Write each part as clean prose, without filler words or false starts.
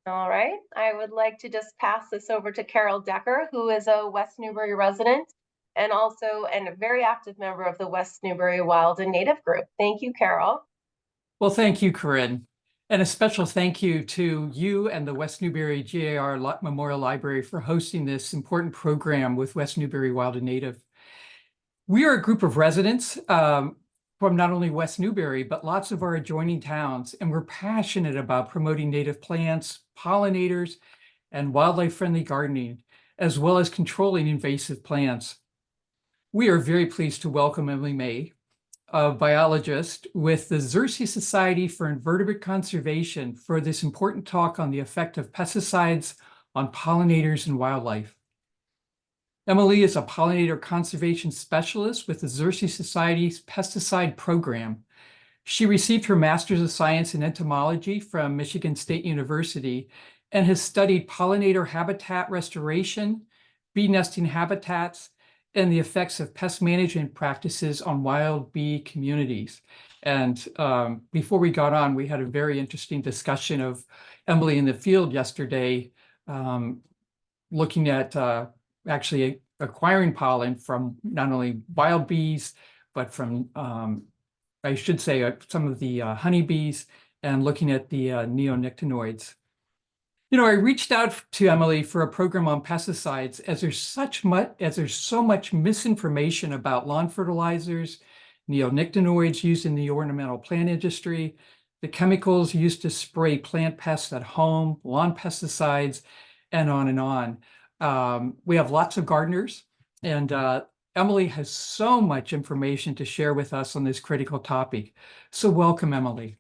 All right. I would like to just pass this over to Carol Decker, who is a West Newbury resident and also a very active member of the West Newbury Wild and Native group. Thank you, Carol. Well, thank you, Corinne. And a special thank you to you and the West Newbury GAR Memorial Library for hosting this important program with West Newbury Wild and Native. We are a group of residents from not only West Newbury, but lots of our adjoining towns, and we're passionate about promoting native plants, pollinators, and wildlife-friendly gardening, as well as controlling invasive plants. We are very pleased to welcome Emily May, a biologist with the Xerces Society for Invertebrate Conservation, for this important talk on the effect of pesticides on pollinators and wildlife. Emily is a pollinator conservation specialist with the Xerces Society's pesticide program. She received her Master's of Science in Entomology from Michigan State University and has studied pollinator habitat restoration, bee nesting habitats, and the effects of pest management practices on wild bee communities. And before we got on, we had a very interesting discussion of Emily in the field yesterday, looking at actually acquiring pollen from not only wild bees, but from, I should say, some of the honeybees, and looking at the neonicotinoids. You know, I reached out to Emily for a program on pesticides as there's so much misinformation about lawn fertilizers, neonicotinoids used in the ornamental plant industry, the chemicals used to spray plant pests at home, lawn pesticides, and on and on. We have lots of gardeners, and Emily has so much information to share with us on this critical topic. So welcome, Emily.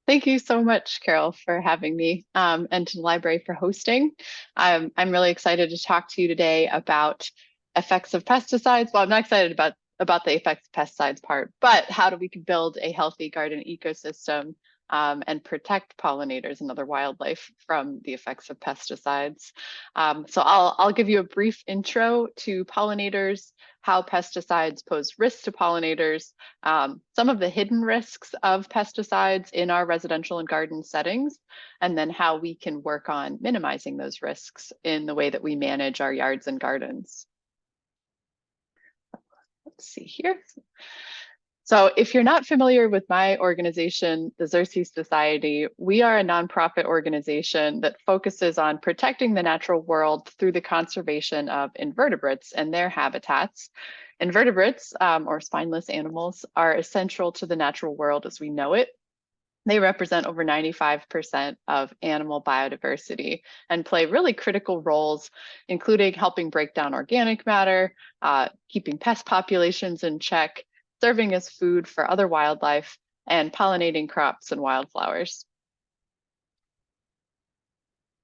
Thank you so much, Carol, for having me, and to the library for hosting. I'm really excited to talk to you today about effects of pesticides. Well, I'm not excited about the effects of pesticides part, but how do we build a healthy garden ecosystem and protect pollinators and other wildlife from the effects of pesticides. So I'll give you a brief intro to pollinators, how pesticides pose risks to pollinators, some of the hidden risks of pesticides in our residential and garden settings, and then how we can work on minimizing those risks in the way that we manage our yards and gardens. Let's see here. So if you're not familiar with my organization, the Xerces Society, we are a nonprofit organization that focuses on protecting the natural world through the conservation of invertebrates and their habitats. Invertebrates, or spineless animals, are essential to the natural world as we know it. They represent over 95% of animal biodiversity and play really critical roles, including helping break down organic matter, keeping pest populations in check, serving as food for other wildlife, and pollinating crops and wildflowers.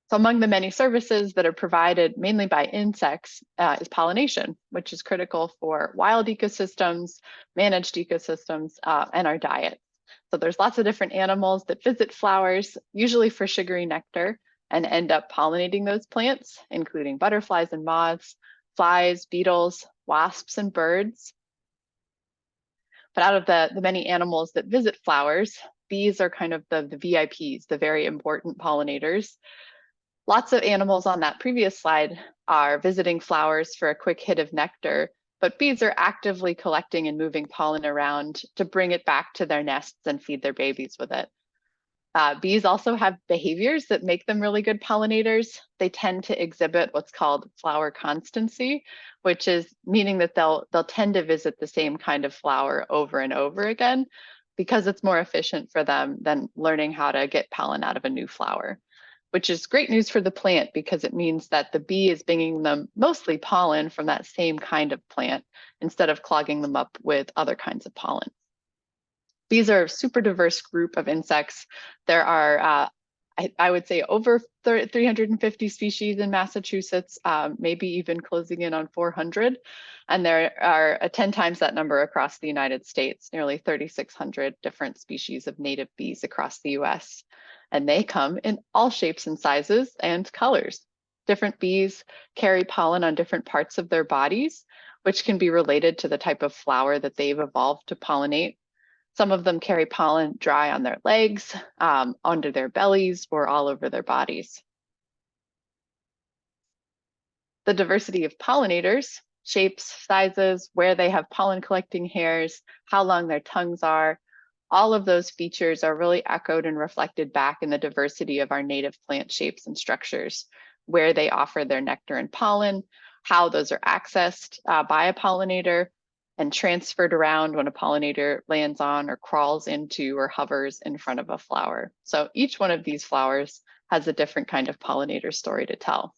So among the many services that are provided mainly by insects is pollination, which is critical for wild ecosystems, managed ecosystems, and our diet. So there's lots of different animals that visit flowers, usually for sugary nectar, and end up pollinating those plants, including butterflies and moths, flies, beetles, wasps, and birds. But out of the many animals that visit flowers, bees are kind of the VIPs, the very important pollinators. Lots of animals on that previous slide are visiting flowers for a quick hit of nectar, but bees are actively collecting and moving pollen around to bring it back to their nests and feed their babies with it. Bees also have behaviors that make them really good pollinators. They tend to exhibit what's called flower constancy, which is meaning that they'll tend to visit the same kind of flower over and over again because it's more efficient for them than learning how to get pollen out of a new flower, which is great news for the plant because it means that the bee is bringing them mostly pollen from that same kind of plant instead of clogging them up with other kinds of pollen. Bees are a super diverse group of insects. There are, I would say, over 350 species in Massachusetts, maybe even closing in on 400. And there are 10 times that number across the United States, nearly 3,600 different species of native bees across the US. And they come in all shapes and sizes and colors. Different bees carry pollen on different parts of their bodies, which can be related to the type of flower that they've evolved to pollinate. Some of them carry pollen dry on their legs, under their bellies, or all over their bodies. The diversity of pollinators, shapes, sizes, where they have pollen collecting hairs, how long their tongues are, all of those features are really echoed and reflected back in the diversity of our native plant shapes and structures, where they offer their nectar and pollen, how those are accessed by a pollinator and transferred around when a pollinator lands on or crawls into or hovers in front of a flower. So each one of these flowers has a different kind of pollinator story to tell.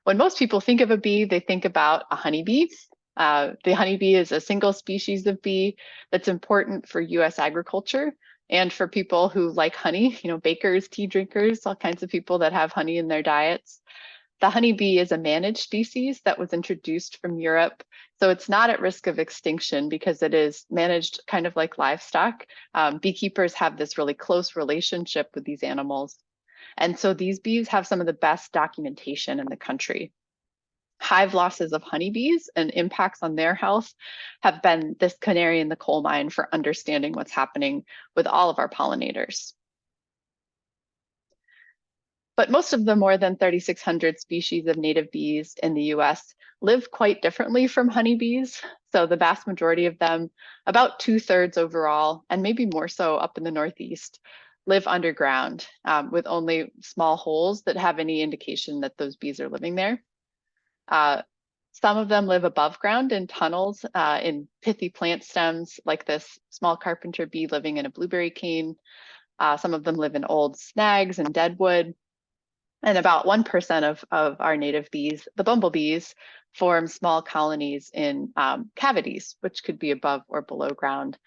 When most people think of a bee, they think about a honeybee. The honeybee is a single species of bee that's important for US agriculture and for people who like honey, bakers, tea drinkers, all kinds of people that have honey in their diets. The honeybee is a managed species that was introduced from Europe. So it's not at risk of extinction because it is managed kind of like livestock. Beekeepers have this really close relationship with these animals. And so these bees have some of the best documentation in the country. Hive losses of honeybees and impacts on their health have been this canary in the coal mine for understanding what's happening with all of our pollinators. But most of the more than 3,600 species of native bees in the US live quite differently from honeybees. So the vast majority of them, about 2/3 overall, and maybe more so up in the Northeast, live underground with only small holes that have any indication that those bees are living there. Some of them live above ground in tunnels in pithy plant stems, like this small carpenter bee living in a blueberry cane. Some of them live in old snags and deadwood. And about 1% of our native bees, the bumblebees, form small colonies in cavities, which could be above or below ground.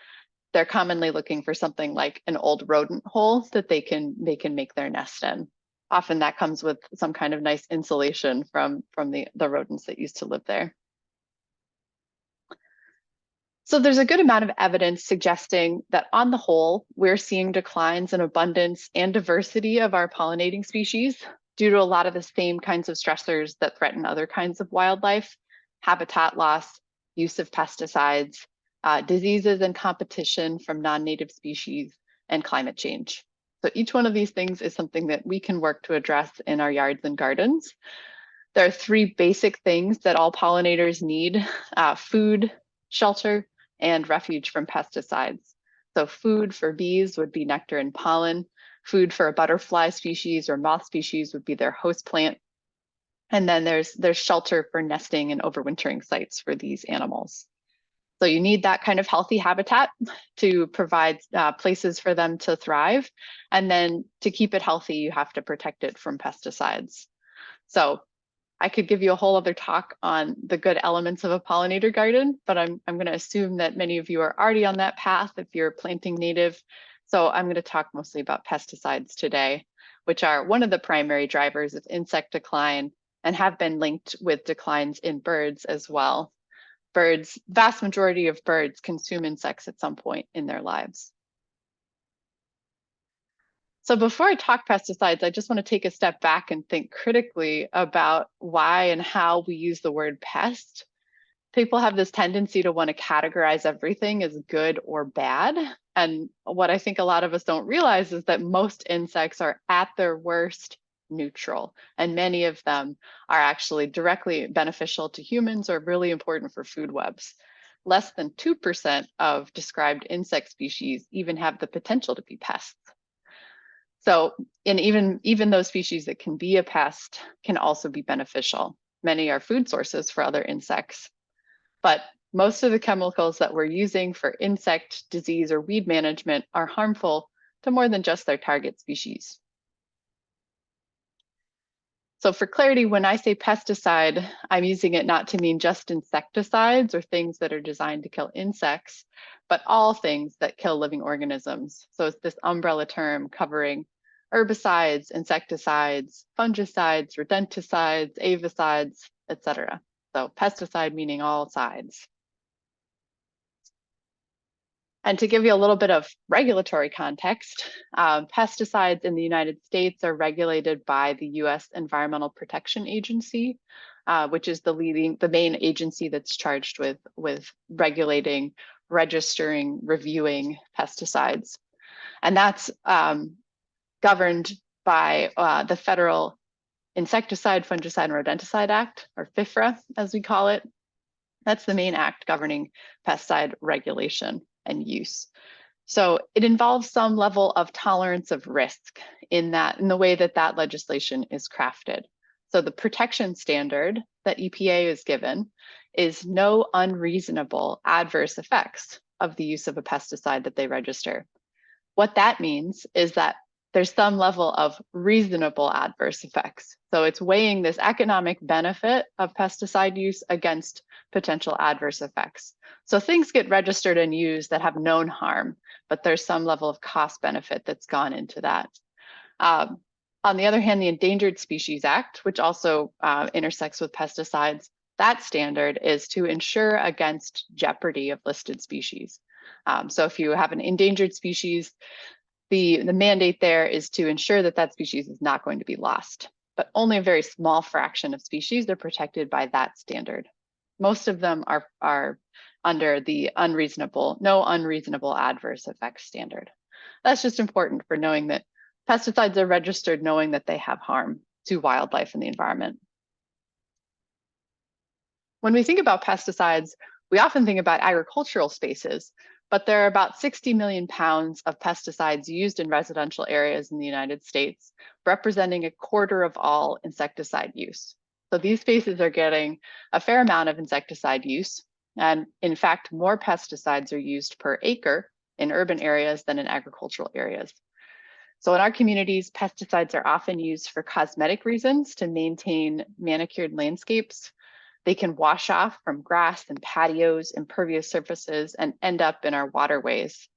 They're commonly looking for something like an old rodent hole that they can make their nest in. Often that comes with some kind of nice insulation from the rodents that used to live there. So there's a good amount of evidence suggesting that on the whole, we're seeing declines in abundance and diversity of our pollinating species due to a lot of the same kinds of stressors that threaten other kinds of wildlife: habitat loss, use of pesticides, diseases and competition from non-native species, and climate change. So each one of these things is something that we can work to address in our yards and gardens. There are three basic things that all pollinators need: food, shelter, and refuge from pesticides. So food for bees would be nectar and pollen. Food for a butterfly species or moth species would be their host plant. And then there's shelter for nesting and overwintering sites for these animals. So you need that kind of healthy habitat to provide places for them to thrive. And then to keep it healthy, you have to protect it from pesticides. So I could give you a whole other talk on the good elements of a pollinator garden, but I'm going to assume that many of you are already on that path if you're planting native. So I'm going to talk mostly about pesticides today, which are one of the primary drivers of insect decline and have been linked with declines in birds as well. Vast majority of birds consume insects at some point in their lives. So before I talk pesticides, I just want to take a step back and think critically about why and how we use the word pest. People have this tendency to want to categorize everything as good or bad. And what I think a lot of us don't realize is that most insects are at their worst neutral, and many of them are actually directly beneficial to humans or really important for food webs. Less than 2% of described insect species even have the potential to be pests. So, and even those species that can be a pest can also be beneficial. Many are food sources for other insects. But most of the chemicals that we're using for insect, disease, or weed management are harmful to more than just their target species. So for clarity, when I say pesticide, I'm using it not to mean just insecticides or things that are designed to kill insects, but all things that kill living organisms. So it's this umbrella term covering herbicides, insecticides, fungicides, rodenticides, avicides, etc. So pesticide meaning all sides. And to give you a little bit of regulatory context, pesticides in the United States are regulated by the US Environmental Protection Agency, which is the main agency that's charged with regulating registering, reviewing pesticides. And that's governed by the Federal Insecticide, Fungicide, and Rodenticide Act, or FIFRA, as we call it. That's the main act governing pesticide regulation and use. So it involves some level of tolerance of risk in the way that that legislation is crafted. So the protection standard that EPA is given is no unreasonable adverse effects of the use of a pesticide that they register. What that means is that there's some level of reasonable adverse effects. So it's weighing this economic benefit of pesticide use against potential adverse effects. So things get registered and used that have known harm, but there's some level of cost benefit that's gone into that. On the other hand, the Endangered Species Act, which also intersects with pesticides, that standard is to ensure against jeopardy of listed species. So if you have an endangered species, the mandate there is to ensure that that species is not going to be lost, but only a very small fraction of species are protected by that standard. Most of them are under the no unreasonable adverse effects standard. That's just important for knowing that pesticides are registered knowing that they have harm to wildlife and the environment. When we think about pesticides, we often think about agricultural spaces, but there are about 60 million pounds of pesticides used in residential areas in the United States, representing a quarter of all insecticide use. So these spaces are getting a fair amount of insecticide use. And in fact, more pesticides are used per acre in urban areas than in agricultural areas. So in our communities, pesticides are often used for cosmetic reasons to maintain manicured landscapes. They can wash off from grass and patios, impervious surfaces, and end up in our waterways.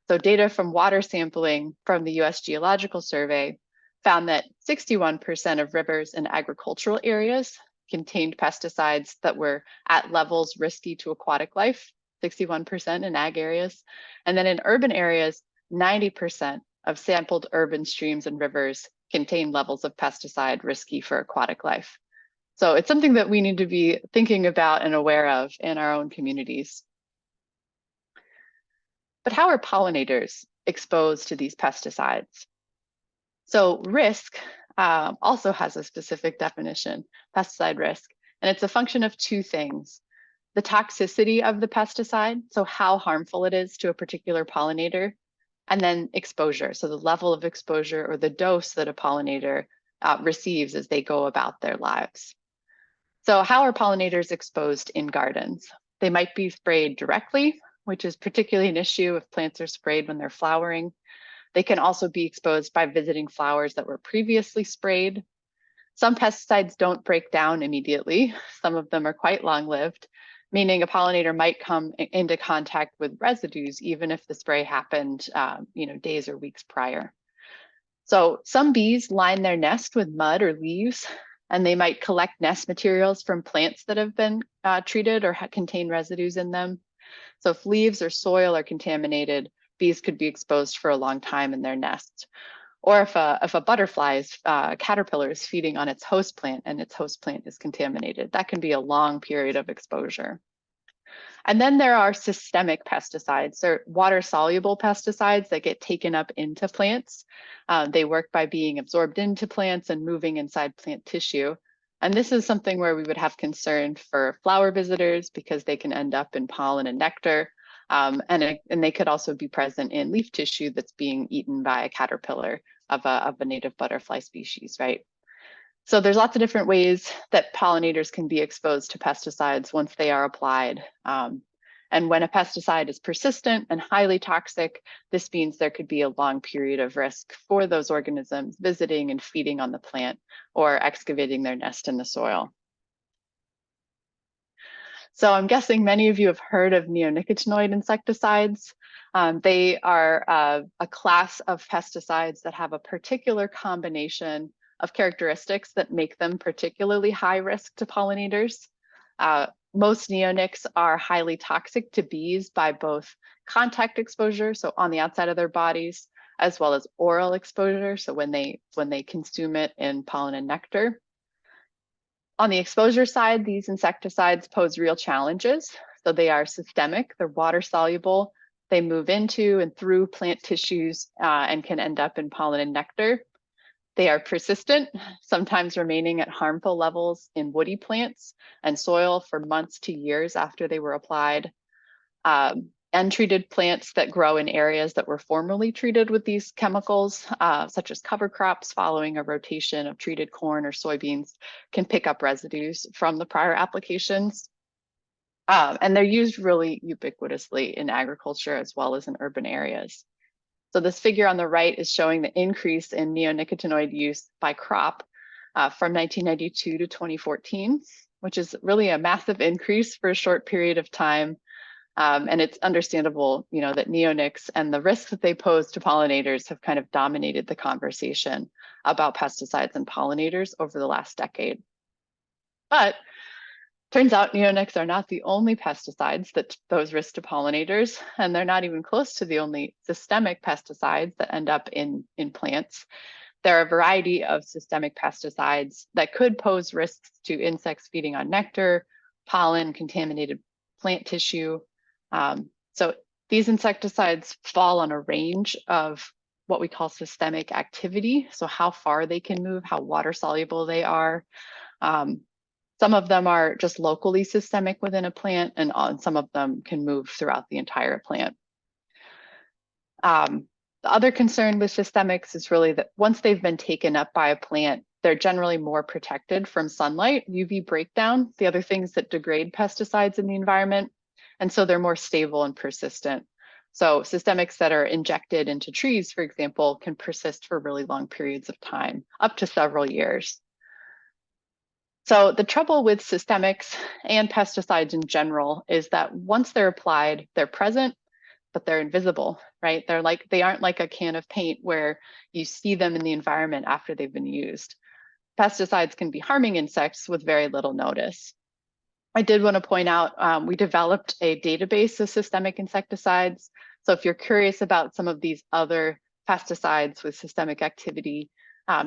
So data from water sampling from the US Geological Survey found that 61% of rivers in agricultural areas contained pesticides that were at levels risky to aquatic life, 61% in ag areas. And then in urban areas, 90% of sampled urban streams and rivers contain levels of pesticide risky for aquatic life. So it's something that we need to be thinking about and aware of in our own communities. But how are pollinators exposed to these pesticides? So risk also has a specific definition, pesticide risk, and it's a function of two things. The toxicity of the pesticide, so how harmful it is to a particular pollinator, and then exposure, so the level of exposure or the dose that a pollinator receives as they go about their lives. So how are pollinators exposed in gardens? They might be sprayed directly, which is particularly an issue if plants are sprayed when they're flowering. They can also be exposed by visiting flowers that were previously sprayed. Some pesticides don't break down immediately. Some of them are quite long-lived, meaning a pollinator might come into contact with residues even if the spray happened days or weeks prior. So some bees line their nest with mud or leaves, and they might collect nest materials from plants that have been treated or contain residues in them. So if leaves or soil are contaminated, bees could be exposed for a long time in their nests. Or if a butterfly's caterpillar is feeding on its host plant and its host plant is contaminated, that can be a long period of exposure. And then there are systemic pesticides, or water-soluble pesticides that get taken up into plants. They work by being absorbed into plants and moving inside plant tissue. And this is something where we would have concern for flower visitors because they can end up in pollen and nectar. And they could also be present in leaf tissue that's being eaten by a caterpillar of a native butterfly species, right? So there's lots of different ways that pollinators can be exposed to pesticides once they are applied. And when a pesticide is persistent and highly toxic, this means there could be a long period of risk for those organisms visiting and feeding on the plant or excavating their nest in the soil. So I'm guessing many of you have heard of neonicotinoid insecticides. They are a class of pesticides that have a particular combination of characteristics that make them particularly high risk to pollinators. Most neonics are highly toxic to bees by both contact exposure, so on the outside of their bodies, as well as oral exposure, so when they consume it in pollen and nectar. On the exposure side, these insecticides pose real challenges. So they are systemic, they're water soluble, they move into and through plant tissues and can end up in pollen and nectar. They are persistent, sometimes remaining at harmful levels in woody plants and soil for months to years after they were applied. Untreated plants that grow in areas that were formerly treated with these chemicals, such as cover crops following a rotation of treated corn or soybeans, can pick up residues from the prior applications. And they're used really ubiquitously in agriculture as well as in urban areas. So this figure on the right is showing the increase in neonicotinoid use by crop from 1992 to 2014, which is really a massive increase for a short period of time. And it's understandable, that neonics and the risks that they pose to pollinators have kind of dominated the conversation about pesticides and pollinators over the last decade. But turns out neonics are not the only pesticides that pose risk to pollinators, and they're not even close to the only systemic pesticides that end up in plants. There are a variety of systemic pesticides that could pose risks to insects feeding on nectar, pollen, contaminated plant tissue. So these insecticides fall on a range of what we call systemic activity. So how far they can move, how water soluble they are. Some of them are just locally systemic within a plant, and some of them can move throughout the entire plant. The other concern with systemics is really that once they've been taken up by a plant, they're generally more protected from sunlight, UV breakdown, the other things that degrade pesticides in the environment. And so they're more stable and persistent. So systemics that are injected into trees, for example, can persist for really long periods of time, up to several years. So the trouble with systemics and pesticides in general is that once they're applied, they're present, but they're invisible, right? They aren't like a can of paint where you see them in the environment after they've been used. Pesticides can be harming insects with very little notice. I did want to point out, we developed a database of systemic insecticides. So if you're curious about some of these other pesticides with systemic activity,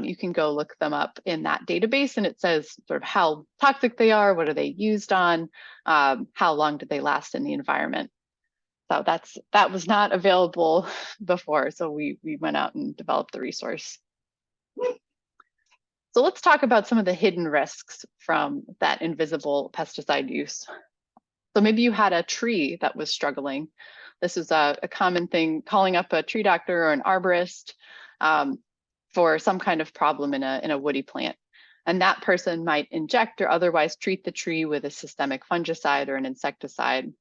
you can go look them up in that database, and it says sort of how toxic they are, what are they used on, how long did they last in the environment. So that was not available before, so we went out and developed the resource. So let's talk about some of the hidden risks from that invisible pesticide use. So maybe you had a tree that was struggling. This is a common thing, calling up a tree doctor or an arborist for some kind of problem in a woody plant. And that person might inject or otherwise treat the tree with a systemic fungicide or an insecticide.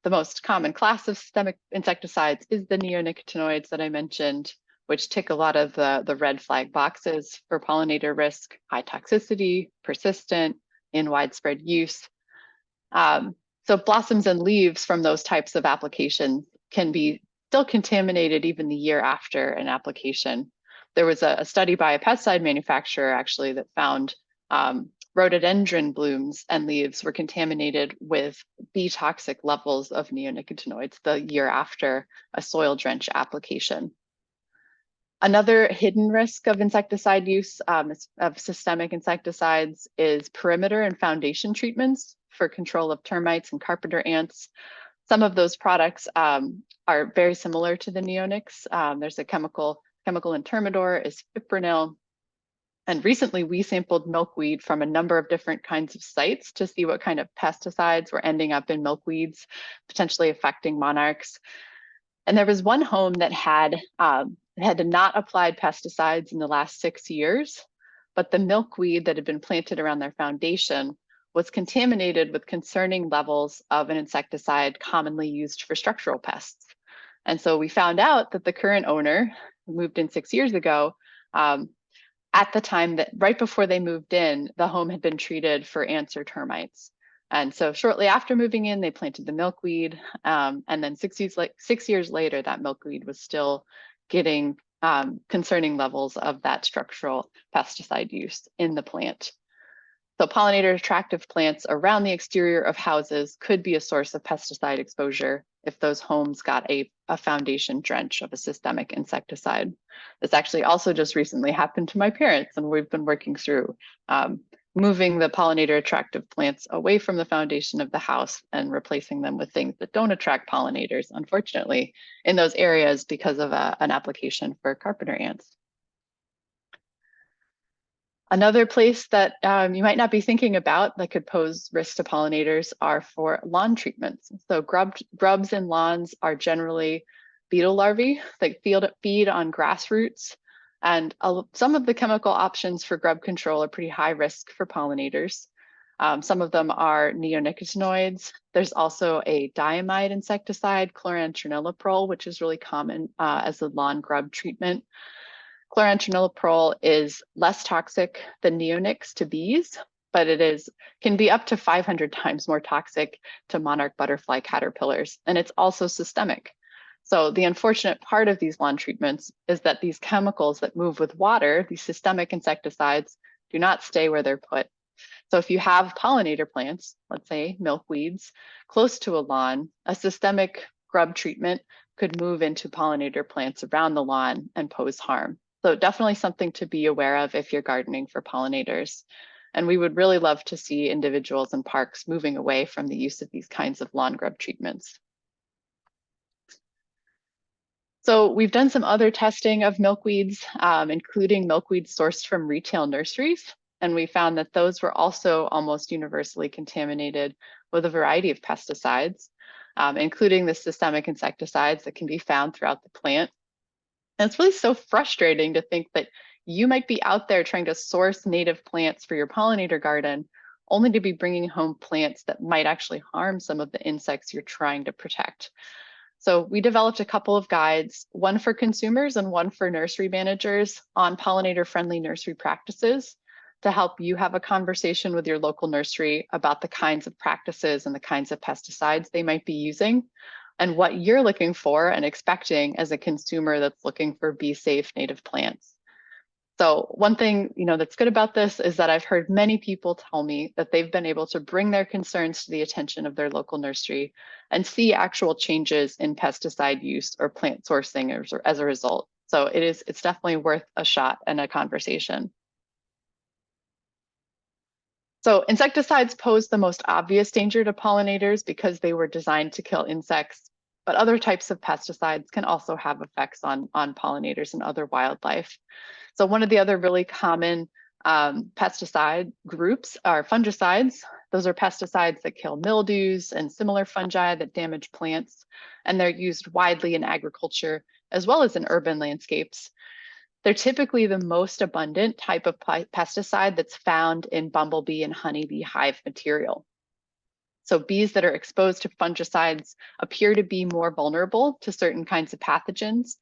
The most common class of systemic insecticides is the neonicotinoids that I mentioned, which tick a lot of the red flag boxes for pollinator risk: high toxicity, persistent, in widespread use. So blossoms and leaves from those types of applications can be still contaminated even the year after an application. There was a study by a pesticide manufacturer actually that found rhododendron blooms and leaves were contaminated with bee toxic levels of neonicotinoids the year after a soil drench application. Another hidden risk of insecticide use of systemic insecticides is perimeter and foundation treatments for control of termites and carpenter ants. Some of those products are very similar to the neonics. There's a chemical in Termidor is fipronil. And recently we sampled milkweed from a number of different kinds of sites to see what kind of pesticides were ending up in milkweeds, potentially affecting monarchs. And there was one home that had not applied pesticides in the last 6 years, but the milkweed that had been planted around their foundation was contaminated with concerning levels of an insecticide commonly used for structural pests. And so we found out that the current owner, who moved in 6 years ago, at the time that right before they moved in, the home had been treated for ants or termites. And so shortly after moving in, they planted the milkweed. And then 6 years later, that milkweed was still getting concerning levels of that structural pesticide use in the plant. So pollinator attractive plants around the exterior of houses could be a source of pesticide exposure if those homes got a foundation drench of a systemic insecticide. This actually also just recently happened to my parents, and we've been working through moving the pollinator attractive plants away from the foundation of the house and replacing them with things that don't attract pollinators, unfortunately, in those areas because of an application for carpenter ants. Another place that you might not be thinking about that could pose risk to pollinators are for lawn treatments. So grubs in lawns are generally beetle larvae that feed on grass roots. And some of the chemical options for grub control are pretty high risk for pollinators. Some of them are neonicotinoids. There's also a diamide insecticide, chlorantraniliprole, which is really common as a lawn grub treatment. Chlorantraniliprole is less toxic than neonics to bees, but it can be up to 500 times more toxic to monarch butterfly caterpillars, and it's also systemic. So the unfortunate part of these lawn treatments is that these chemicals that move with water, these systemic insecticides, do not stay where they're put. So if you have pollinator plants, let's say milkweeds, close to a lawn, a systemic grub treatment could move into pollinator plants around the lawn and pose harm. So definitely something to be aware of if you're gardening for pollinators. And we would really love to see individuals and parks moving away from the use of these kinds of lawn grub treatments. So we've done some other testing of milkweeds, including milkweeds sourced from retail nurseries. And we found that those were also almost universally contaminated with a variety of pesticides, including the systemic insecticides that can be found throughout the plant. And it's really so frustrating to think that you might be out there trying to source native plants for your pollinator garden, only to be bringing home plants that might actually harm some of the insects you're trying to protect. So we developed a couple of guides, one for consumers and one for nursery managers on pollinator-friendly nursery practices to help you have a conversation with your local nursery about the kinds of practices and the kinds of pesticides they might be using, and what you're looking for and expecting as a consumer that's looking for bee-safe native plants. So one thing that's good about this is that I've heard many people tell me that they've been able to bring their concerns to the attention of their local nursery and see actual changes in pesticide use or plant sourcing as a result. So it's definitely worth a shot and a conversation. So insecticides pose the most obvious danger to pollinators because they were designed to kill insects, but other types of pesticides can also have effects on pollinators and other wildlife. So one of the other really common pesticide groups are fungicides. Those are pesticides that kill mildews and similar fungi that damage plants, and they're used widely in agriculture as well as in urban landscapes. They're typically the most abundant type of pesticide that's found in bumblebee and honeybee hive material. So bees that are exposed to fungicides appear to be more vulnerable to certain kinds of pathogens,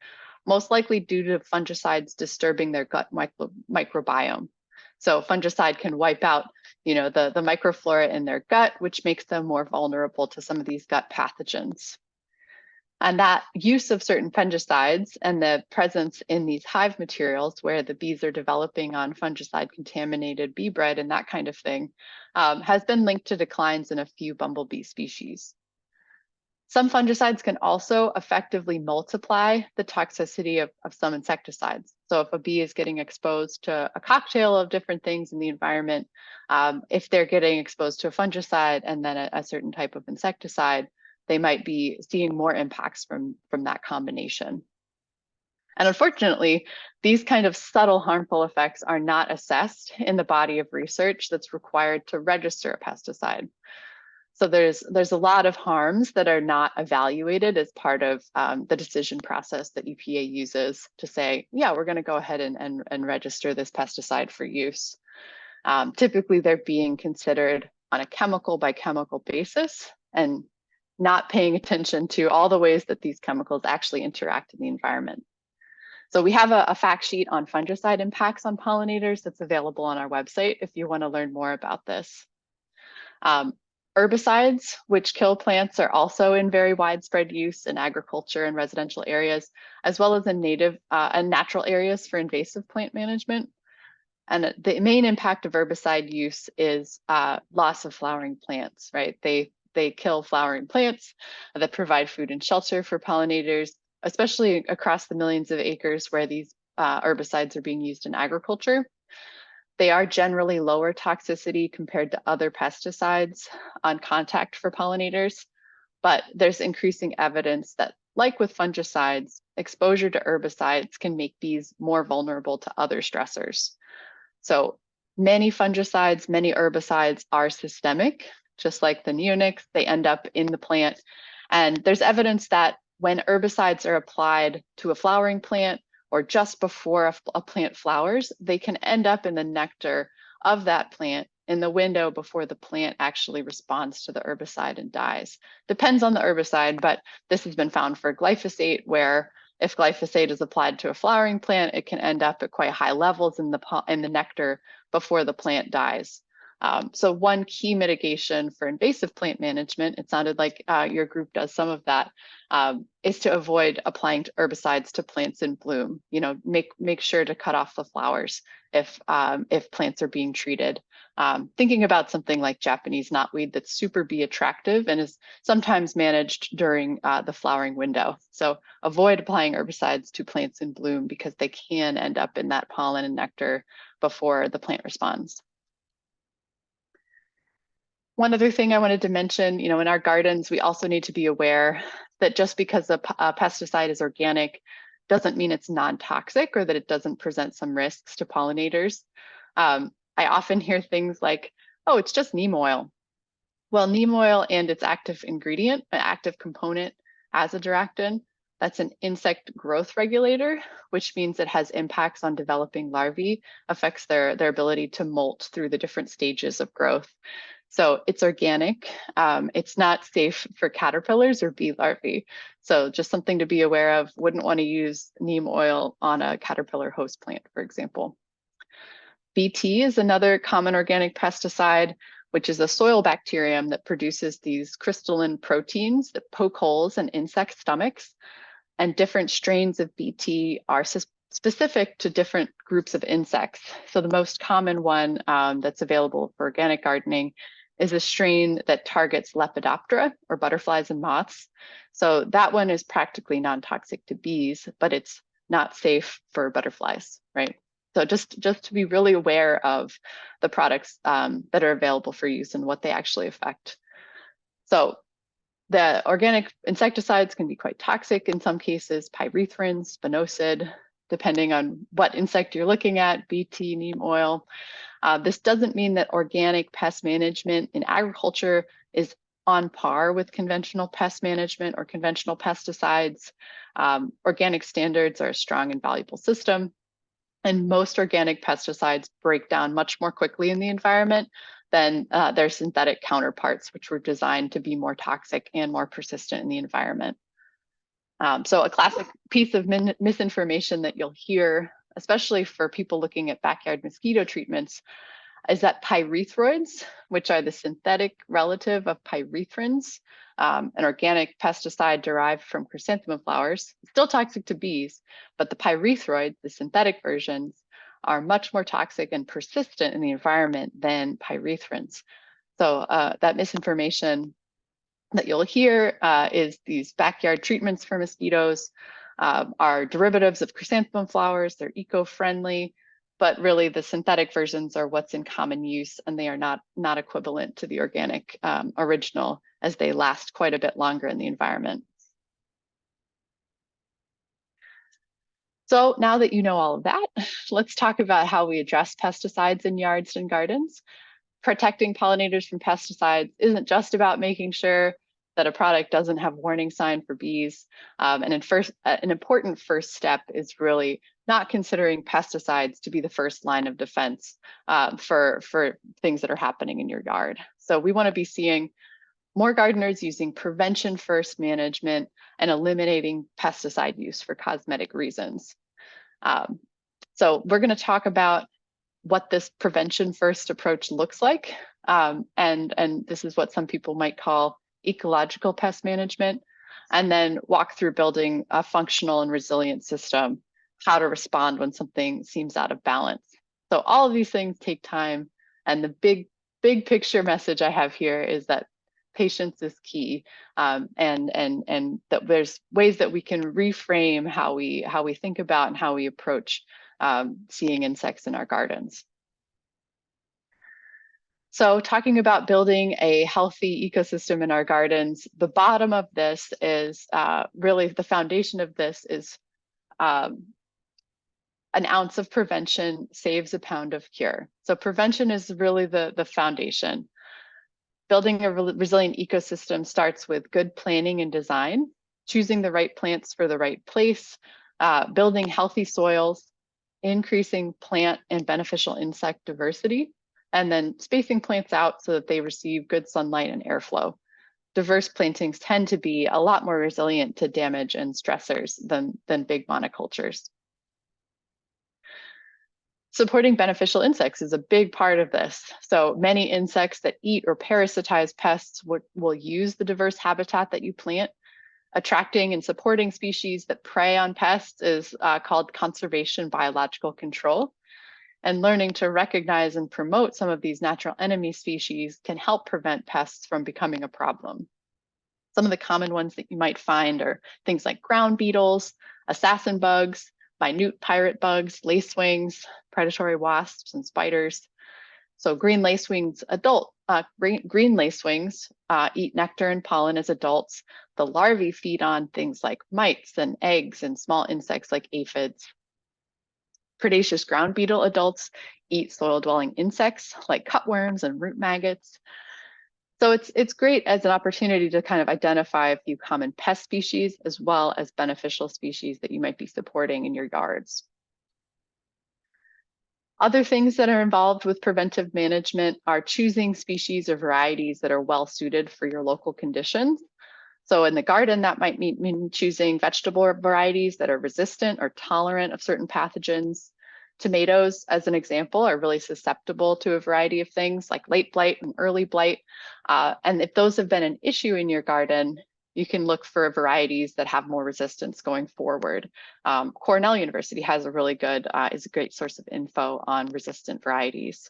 most likely due to fungicides disturbing their gut microbiome. So fungicide can wipe out, the microflora in their gut, which makes them more vulnerable to some of these gut pathogens. And that use of certain fungicides and the presence in these hive materials where the bees are developing on fungicide contaminated bee bread and that kind of thing has been linked to declines in a few bumblebee species. Some fungicides can also effectively multiply the toxicity of some insecticides. So if a bee is getting exposed to a cocktail of different things in the environment, if they're getting exposed to a fungicide and then a certain type of insecticide, they might be seeing more impacts from that combination. And unfortunately, these kind of subtle harmful effects are not assessed in the body of research that's required to register a pesticide. So there's a lot of harms that are not evaluated as part of the decision process that EPA uses to say, yeah, we're going to go ahead and register this pesticide for use. Typically, they're being considered on a chemical by chemical basis and not paying attention to all the ways that these chemicals actually interact in the environment. So we have a fact sheet on fungicide impacts on pollinators that's available on our website if you want to learn more about this. Herbicides, which kill plants, are also in very widespread use in agriculture and residential areas, as well as in native and natural areas for invasive plant management. And the main impact of herbicide use is loss of flowering plants, right? They kill flowering plants that provide food and shelter for pollinators, especially across the millions of acres where these herbicides are being used in agriculture. They are generally lower toxicity compared to other pesticides on contact for pollinators, but there's increasing evidence that, like with fungicides, exposure to herbicides can make bees more vulnerable to other stressors. So many fungicides, many herbicides are systemic, just like the neonics, they end up in the plant. And there's evidence that when herbicides are applied to a flowering plant or just before a plant flowers, they can end up in the nectar of that plant in the window before the plant actually responds to the herbicide and dies. Depends on the herbicide, but this has been found for glyphosate, where if glyphosate is applied to a flowering plant, it can end up at quite high levels in the nectar before the plant dies. So one key mitigation for invasive plant management, it sounded like your group does some of that, is to avoid applying herbicides to plants in bloom. You know, make sure to cut off the flowers if plants are being treated. Thinking about something like Japanese knotweed that's super bee attractive and is sometimes managed during the flowering window. So avoid applying herbicides to plants in bloom because they can end up in that pollen and nectar before the plant responds. One other thing I wanted to mention, in our gardens, we also need to be aware that just because a pesticide is organic doesn't mean it's non-toxic or that it doesn't present some risks to pollinators. I often hear things like, oh, it's just neem oil. Well, neem oil and its active ingredient, an active component as a directin, that's an insect growth regulator, which means it has impacts on developing larvae, affects their ability to molt through the different stages of growth. So it's organic. It's not safe for caterpillars or bee larvae. So just something to be aware of. Wouldn't want to use neem oil on a caterpillar host plant, for example. Bt is another common organic pesticide, which is a soil bacterium that produces these crystalline proteins that poke holes in insect stomachs. And different strains of Bt are specific to different groups of insects. So the most common one that's available for organic gardening is a strain that targets Lepidoptera, or butterflies and moths. So that one is practically non-toxic to bees, but it's not safe for butterflies, right? So just to be really aware of the products that are available for use and what they actually affect. So the organic insecticides can be quite toxic in some cases, pyrethrin, spinosad, depending on what insect you're looking at, Bt, neem oil. This doesn't mean that organic pest management in agriculture is on par with conventional pest management or conventional pesticides. Organic standards are a strong and valuable system, and most organic pesticides break down much more quickly in the environment than their synthetic counterparts, which were designed to be more toxic and more persistent in the environment. So a classic piece of misinformation that you'll hear, especially for people looking at backyard mosquito treatments, is that pyrethroids, which are the synthetic relative of pyrethrins, an organic pesticide derived from chrysanthemum flowers, still toxic to bees, but the pyrethroids, the synthetic versions, are much more toxic and persistent in the environment than pyrethrins. So that misinformation that you'll hear is these backyard treatments for mosquitoes are derivatives of chrysanthemum flowers. They're eco-friendly, but really the synthetic versions are what's in common use, and they are not equivalent to the organic original, as they last quite a bit longer in the environment. So now that you know all of that, let's talk about how we address pesticides in yards and gardens. Protecting pollinators from pesticides isn't just about making sure that a product doesn't have warning sign for bees. An important first step is really not considering pesticides to be the first line of defense for things that are happening in your yard. So we want to be seeing more gardeners using prevention first management and eliminating pesticide use for cosmetic reasons. So we're going to talk about what this prevention first approach looks like. And this is what some people might call ecological pest management, and then walk through building a functional and resilient system, how to respond when something seems out of balance. So all of these things take time. And the big picture message I have here is that patience is key, and that there's ways that we can reframe how we think about and how we approach seeing insects in our gardens. So talking about building a healthy ecosystem in our gardens, the bottom of this is really the foundation of this is an ounce of prevention saves a pound of cure. So prevention is really the foundation. Building a resilient ecosystem starts with good planning and design, choosing the right plants for the right place, building healthy soils, increasing plant and beneficial insect diversity, and then spacing plants out so that they receive good sunlight and airflow. Diverse plantings tend to be a lot more resilient to damage and stressors than big monocultures. Supporting beneficial insects is a big part of this. So many insects that eat or parasitize pests will use the diverse habitat that you plant. Attracting and supporting species that prey on pests is called conservation biological control. And learning to recognize and promote some of these natural enemy species can help prevent pests from becoming a problem. Some of the common ones that you might find are things like ground beetles, assassin bugs, minute pirate bugs, lacewings, predatory wasps, and spiders. So green lacewings eat nectar and pollen as adults. The larvae feed on things like mites and eggs and small insects like aphids. Predaceous ground beetle adults eat soil-dwelling insects like cutworms and root maggots. So it's great as an opportunity to kind of identify a few common pest species as well as beneficial species that you might be supporting in your yards. Other things that are involved with preventive management are choosing species or varieties that are well suited for your local conditions. So in the garden, that might mean choosing vegetable varieties that are resistant or tolerant of certain pathogens. Tomatoes, as an example, are really susceptible to a variety of things like late blight and early blight. And if those have been an issue in your garden, you can look for varieties that have more resistance going forward. Cornell University has a really good, is a great source of info on resistant varieties.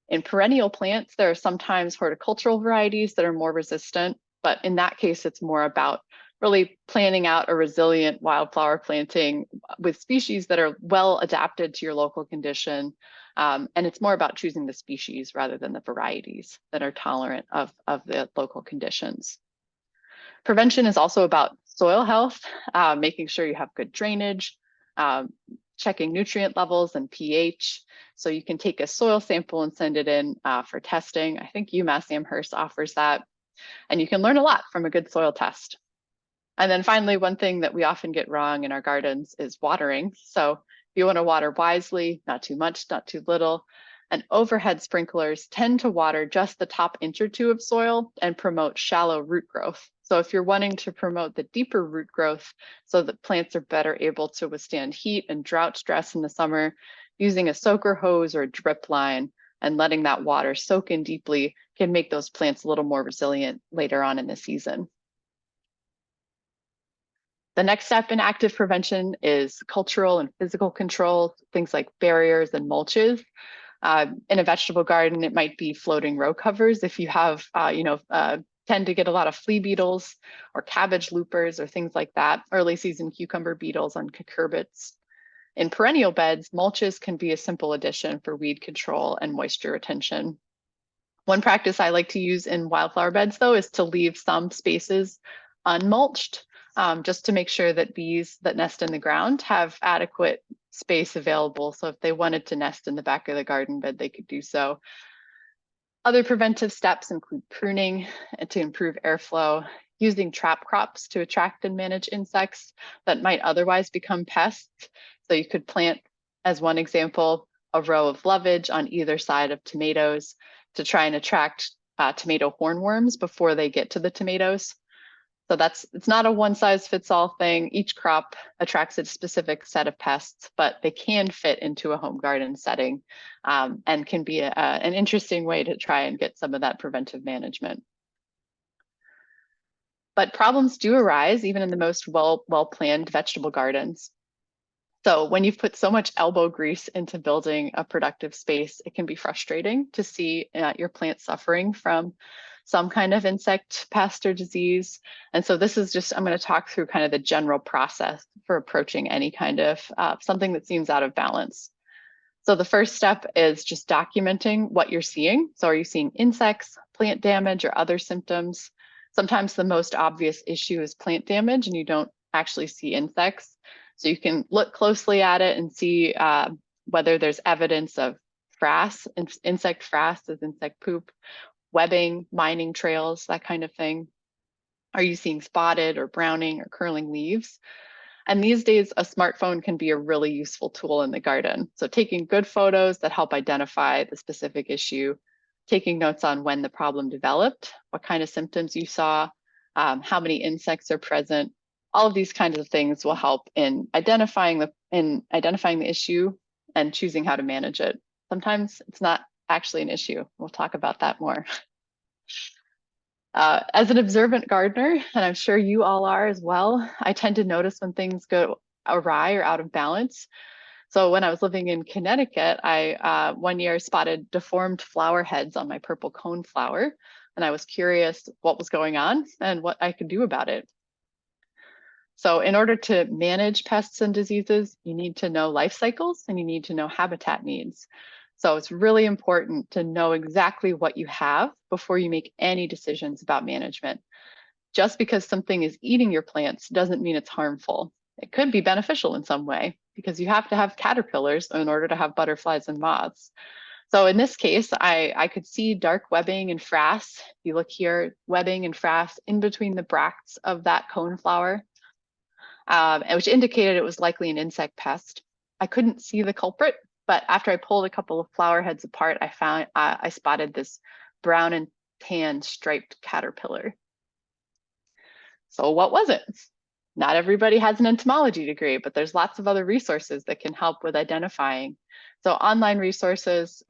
In perennial plants, there are sometimes horticultural varieties that are more resistant, but in that case, it's more about really planning out a resilient wildflower planting with species that are well adapted to your local condition. And it's more about choosing the species rather than the varieties that are tolerant of the local conditions. Prevention is also about soil health, making sure you have good drainage, checking nutrient levels and pH. So you can take a soil sample and send it in for testing. I think UMass Amherst offers that. And you can learn a lot from a good soil test. And then finally, one thing that we often get wrong in our gardens is watering. So you want to water wisely, not too much, not too little. And overhead sprinklers tend to water just the top inch or two of soil and promote shallow root growth. So if you're wanting to promote the deeper root growth so that plants are better able to withstand heat and drought stress in the summer, using a soaker hose or a drip line and letting that water soak in deeply can make those plants a little more resilient later on in the season. The next step in active prevention is cultural and physical control, things like barriers and mulches. In a vegetable garden, it might be floating row covers. If you have, tend to get a lot of flea beetles or cabbage loopers or things like that, early season cucumber beetles on cucurbits. In perennial beds, mulches can be a simple addition for weed control and moisture retention. One practice I like to use in wildflower beds, though, is to leave some spaces unmulched, just to make sure that bees that nest in the ground have adequate space available. So if they wanted to nest in the back of the garden bed, they could do so. Other preventive steps include pruning to improve airflow, using trap crops to attract and manage insects that might otherwise become pests. So you could plant, as one example, a row of lovage on either side of tomatoes to try and attract tomato hornworms before they get to the tomatoes. So it's not a one-size-fits-all thing. Each crop attracts a specific set of pests, but they can fit into a home garden setting and can be an interesting way to try and get some of that preventive management. But problems do arise even in the most well-planned vegetable gardens. So when you've put so much elbow grease into building a productive space, it can be frustrating to see your plants suffering from some kind of insect, pest, or disease. And so this is just, I'm going to talk through kind of the general process for approaching any kind of something that seems out of balance. So the first step is just documenting what you're seeing. So are you seeing insects, plant damage, or other symptoms? Sometimes the most obvious issue is plant damage and you don't actually see insects. So you can look closely at it and see whether there's evidence of frass, insect frass is insect poop, webbing, mining trails, that kind of thing. Are you seeing spotted or browning or curling leaves? And these days, a smartphone can be a really useful tool in the garden. So taking good photos that help identify the specific issue, taking notes on when the problem developed, what kind of symptoms you saw, how many insects are present. All of these kinds of things will help in identifying the issue and choosing how to manage it. Sometimes it's not actually an issue. We'll talk about that more. As an observant gardener, and I'm sure you all are as well, I tend to notice when things go awry or out of balance. So when I was living in Connecticut, I one year spotted deformed flower heads on my purple coneflower, and I was curious what was going on and what I could do about it. So in order to manage pests and diseases, you need to know life cycles and you need to know habitat needs. So it's really important to know exactly what you have before you make any decisions about management. Just because something is eating your plants doesn't mean it's harmful. It could be beneficial in some way because you have to have caterpillars in order to have butterflies and moths. So in this case, I could see dark webbing and frass. If you look here, webbing and frass in between the bracts of that coneflower, which indicated it was likely an insect pest. I couldn't see the culprit, but after I pulled a couple of flower heads apart, I spotted this brown and tan striped caterpillar. So what was it? Not everybody has an entomology degree, but there's lots of other resources that can help with identifying. So online resources,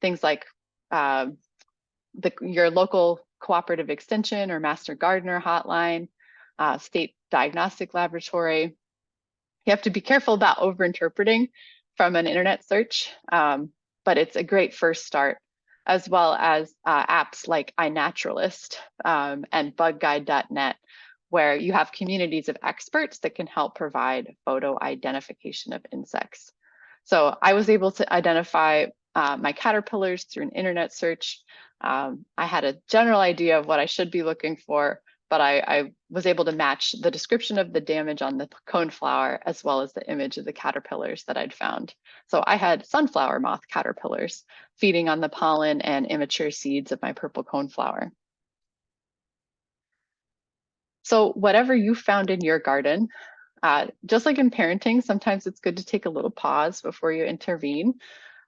things like your local cooperative extension or master gardener hotline, state diagnostic laboratory. You have to be careful about overinterpreting from an internet search, but it's a great first start, as well as apps like iNaturalist and bugguide.net, where you have communities of experts that can help provide photo identification of insects. So I was able to identify my caterpillars through an internet search. I had a general idea of what I should be looking for, but I was able to match the description of the damage on the coneflower as well as the image of the caterpillars that I'd found. So I had sunflower moth caterpillars feeding on the pollen and immature seeds of my purple coneflower. So whatever you found in your garden, just like in parenting, sometimes it's good to take a little pause before you intervene.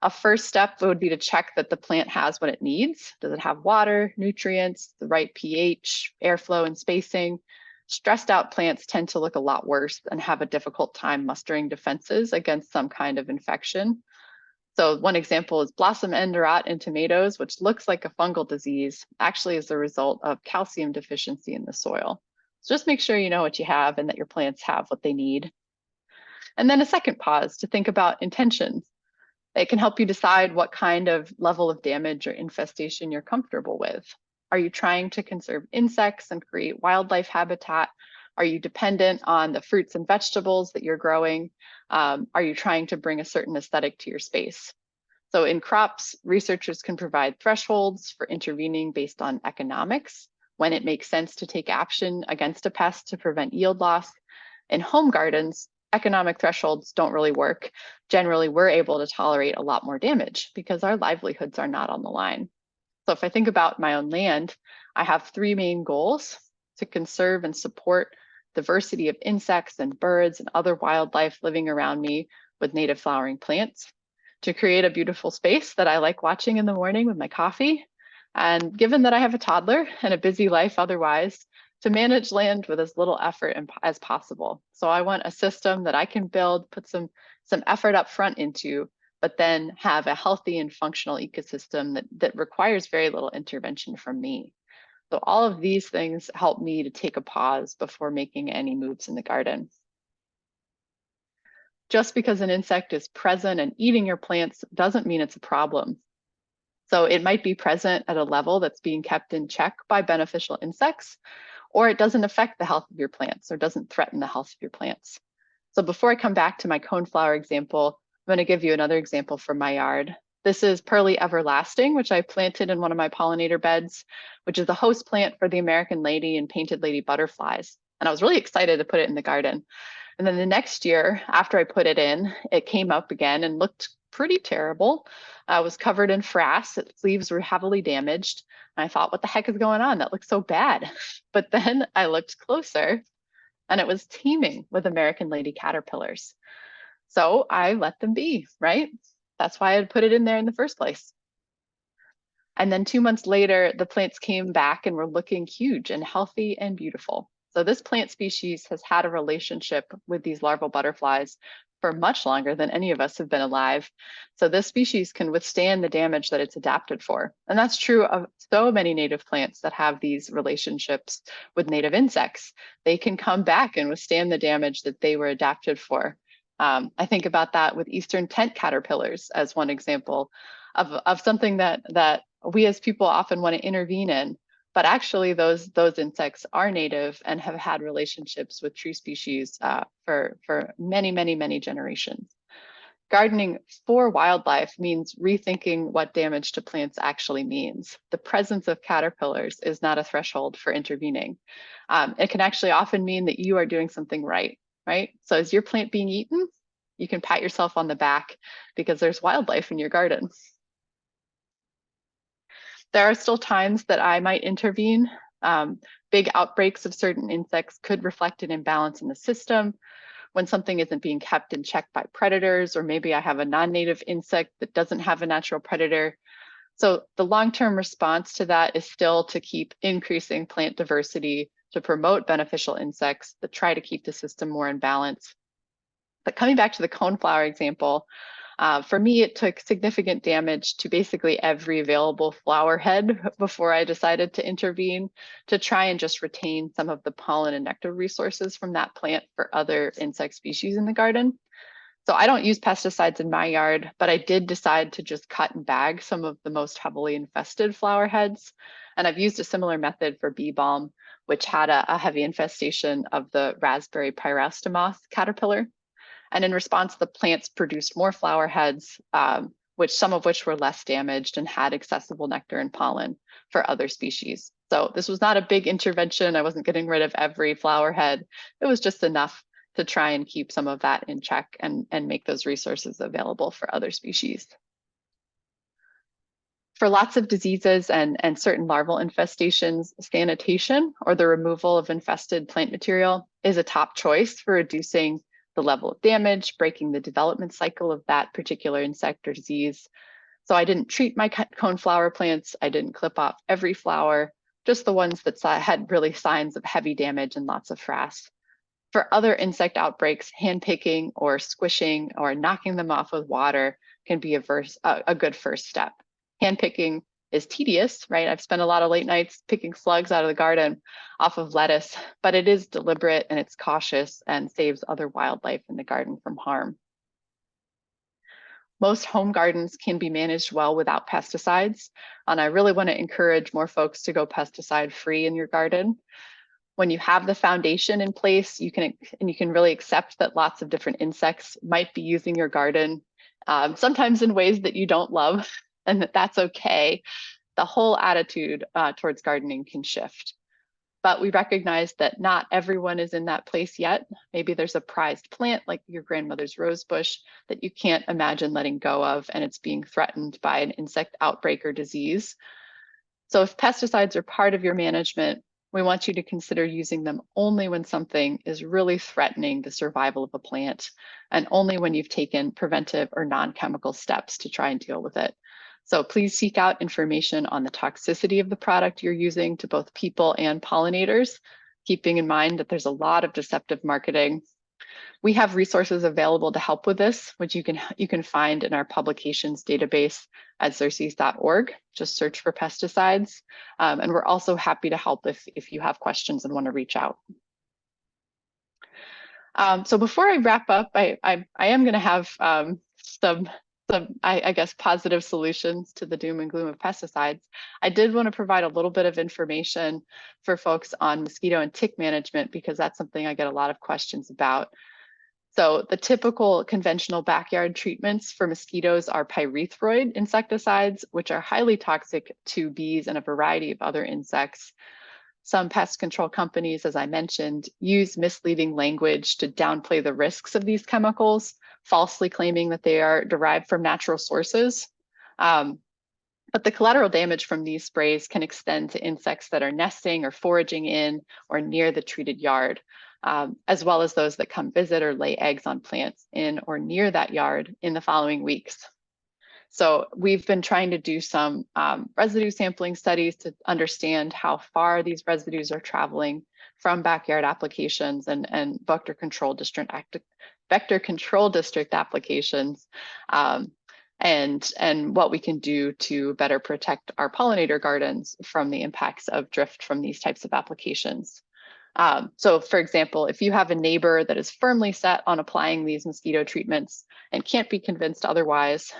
A first step would be to check that the plant has what it needs. Does it have water, nutrients, the right pH, airflow, and spacing? Stressed out plants tend to look a lot worse and have a difficult time mustering defenses against some kind of infection. So one example is blossom end rot in tomatoes, which looks like a fungal disease, actually is the result of calcium deficiency in the soil. So just make sure you know what you have and that your plants have what they need. And then a second pause to think about intentions. It can help you decide what kind of level of damage or infestation you're comfortable with. Are you trying to conserve insects and create wildlife habitat? Are you dependent on the fruits and vegetables that you're growing? Are you trying to bring a certain aesthetic to your space? So in crops, researchers can provide thresholds for intervening based on economics, when it makes sense to take action against a pest to prevent yield loss. In home gardens, economic thresholds don't really work. Generally, we're able to tolerate a lot more damage because our livelihoods are not on the line. So if I think about my own land, I have three main goals: to conserve and support diversity of insects and birds and other wildlife living around me with native flowering plants, to create a beautiful space that I like watching in the morning with my coffee, and given that I have a toddler and a busy life otherwise, to manage land with as little effort as possible. So I want a system that I can build, put some effort up front into, but then have a healthy and functional ecosystem that requires very little intervention from me. So all of these things help me to take a pause before making any moves in the garden. Just because an insect is present and eating your plants doesn't mean it's a problem. So it might be present at a level that's being kept in check by beneficial insects, or it doesn't affect the health of your plants or doesn't threaten the health of your plants. So before I come back to my coneflower example, going to give you another example from my yard. This is Pearly Everlasting, which I planted in one of my pollinator beds, which is the host plant for the American lady and painted lady butterflies. And I was really excited to put it in the garden. And then the next year, after I put it in, it came up again and looked pretty terrible. It was covered in frass. Its leaves were heavily damaged. And I thought, what the heck is going on? That looks so bad. But then I looked closer and it was teeming with American lady caterpillars. So I let them be, right? That's why I had put it in there in the first place. And then 2 months later, the plants came back and were looking huge and healthy and beautiful. So this plant species has had a relationship with these larval butterflies for much longer than any of us have been alive. So this species can withstand the damage that it's adapted for. And that's true of so many native plants that have these relationships with native insects. They can come back and withstand the damage that they were adapted for. I think about that with eastern tent caterpillars as one example of something that we as people often want to intervene in, but actually those insects are native and have had relationships with tree species for many generations. Gardening for wildlife means rethinking what damage to plants actually means. The presence of caterpillars is not a threshold for intervening. It can actually often mean that you are doing something right? So is your plant being eaten? You can pat yourself on the back because there's wildlife in your garden. There are still times that I might intervene. Big outbreaks of certain insects could reflect an imbalance in the system. When something isn't being kept in check by predators, or maybe I have a non-native insect that doesn't have a natural predator. So the long-term response to that is still to keep increasing plant diversity, to promote beneficial insects, that try to keep the system more in balance. But coming back to the coneflower example, for me, it took significant damage to basically every available flower head before I decided to intervene to try and just retain some of the pollen and nectar resources from that plant for other insect species in the garden. So I don't use pesticides in my yard, but I did decide to just cut and bag some of the most heavily infested flower heads. And I've used a similar method for bee balm, which had a heavy infestation of the raspberry pyrasta moth caterpillar. And in response, the plants produced more flower heads, some of which were less damaged and had accessible nectar and pollen for other species. So this was not a big intervention. I wasn't getting rid of every flower head. It was just enough to try and keep some of that in check and make those resources available for other species. For lots of diseases and certain larval infestations, sanitation or the removal of infested plant material is a top choice for reducing the level of damage, breaking the development cycle of that particular insect or disease. So I didn't treat my coneflower plants. I didn't clip off every flower, just the ones that had really signs of heavy damage and lots of frass. For other insect outbreaks, handpicking or squishing or knocking them off with water can be a good first step. Handpicking is tedious, right? I've spent a lot of late nights picking slugs out of the garden off of lettuce, but it is deliberate and it's cautious and saves other wildlife in the garden from harm. Most home gardens can be managed well without pesticides, and I really want to encourage more folks to go pesticide-free in your garden. When you have the foundation in place, you can really accept that lots of different insects might be using your garden, sometimes in ways that you don't love, and that's okay. The whole attitude towards gardening can shift. But we recognize that not everyone is in that place yet. Maybe there's a prized plant like your grandmother's rose bush that you can't imagine letting go of, and it's being threatened by an insect outbreak or disease. So if pesticides are part of your management, we want you to consider using them only when something is really threatening the survival of a plant, and only when you've taken preventive or non-chemical steps to try and deal with it. So please seek out information on the toxicity of the product you're using to both people and pollinators, keeping in mind that there's a lot of deceptive marketing. We have resources available to help with this, which you can find in our publications database at xerces.org. Just search for pesticides. And we're also happy to help if you have questions and want to reach out. So before I wrap up, I am going to have some I guess, positive solutions to the doom and gloom of pesticides. I did want to provide a little bit of information for folks on mosquito and tick management because that's something I get a lot of questions about. So the typical conventional backyard treatments for mosquitoes are pyrethroid insecticides, which are highly toxic to bees and a variety of other insects. Some pest control companies, as I mentioned, use misleading language to downplay the risks of these chemicals, falsely claiming that they are derived from natural sources. But the collateral damage from these sprays can extend to insects that are nesting or foraging in or near the treated yard, as well as those that come visit or lay eggs on plants in or near that yard in the following weeks. So we've been trying to do some residue sampling studies to understand how far these residues are traveling from backyard applications and vector control district applications, and what we can do to better protect our pollinator gardens from the impacts of drift from these types of applications. So for example, if you have a neighbor that is firmly set on applying these mosquito treatments and can't be convinced otherwise,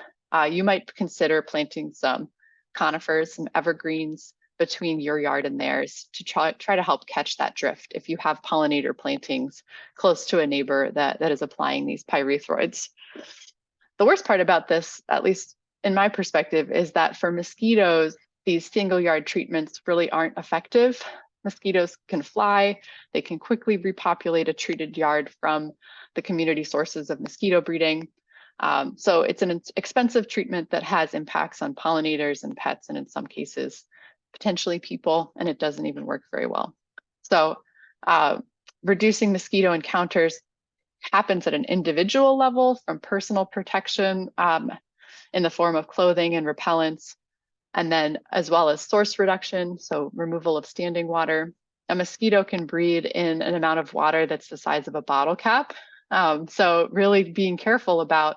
you might consider planting some conifers, some evergreens between your yard and theirs to try to help catch that drift if you have pollinator plantings close to a neighbor that is applying these pyrethroids. The worst part about this, at least in my perspective, is that for mosquitoes, these single yard treatments really aren't effective. Mosquitoes can fly, they can quickly repopulate a treated yard from the community sources of mosquito breeding. So it's an expensive treatment that has impacts on pollinators and pets, and in some cases, potentially people, and it doesn't even work very well. So reducing mosquito encounters happens at an individual level, from personal protection in the form of clothing and repellents, and then as well as source reduction, so removal of standing water. A mosquito can breed in an amount of water that's the size of a bottle cap. So really being careful about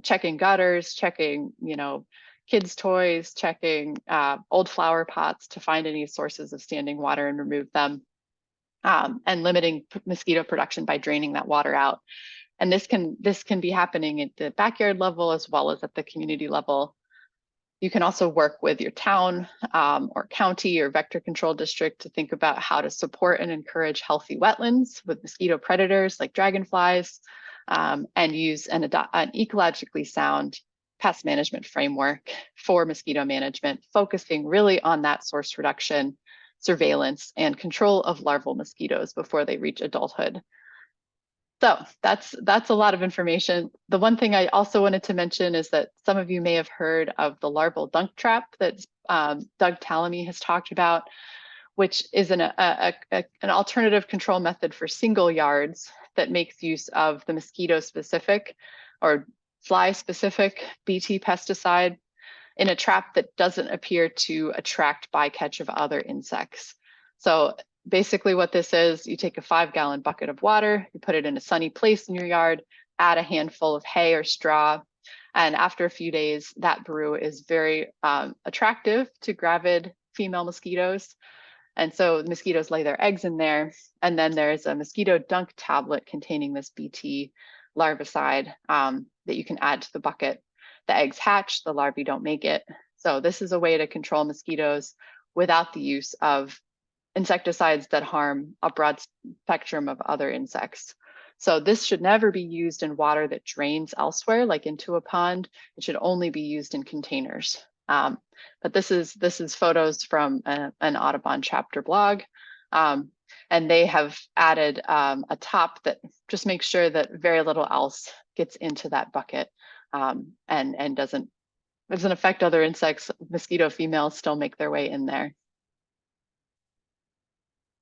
checking gutters, checking, kids' toys, checking old flower pots to find any sources of standing water and remove them, and limiting mosquito production by draining that water out. And this can be happening at the backyard level as well as at the community level. You can also work with your town or county or vector control district to think about how to support and encourage healthy wetlands with mosquito predators like dragonflies, and use an ecologically sound pest management framework for mosquito management, focusing really on that source reduction, surveillance, and control of larval mosquitoes before they reach adulthood. So that's a lot of information. The one thing I also wanted to mention is that some of you may have heard of the larval dunk trap that Doug Tallamy has talked about, which is an alternative control method for single yards that makes use of the mosquito-specific or fly-specific Bt pesticide in a trap that doesn't appear to attract bycatch of other insects. So basically what this is, you take a 5-gallon bucket of water, you put it in a sunny place in your yard, add a handful of hay or straw, and after a few days, that brew is very attractive to gravid female mosquitoes. And so the mosquitoes lay their eggs in there, and then there's a mosquito dunk tablet containing this Bt larvicide that you can add to the bucket. The eggs hatch, the larvae don't make it. So this is a way to control mosquitoes without the use of insecticides that harm a broad spectrum of other insects. So this should never be used in water that drains elsewhere, like into a pond. It should only be used in containers. But this is photos from an Audubon chapter blog, and they have added a top that just makes sure that very little else gets into that bucket, and doesn't affect other insects. Mosquito females still make their way in there.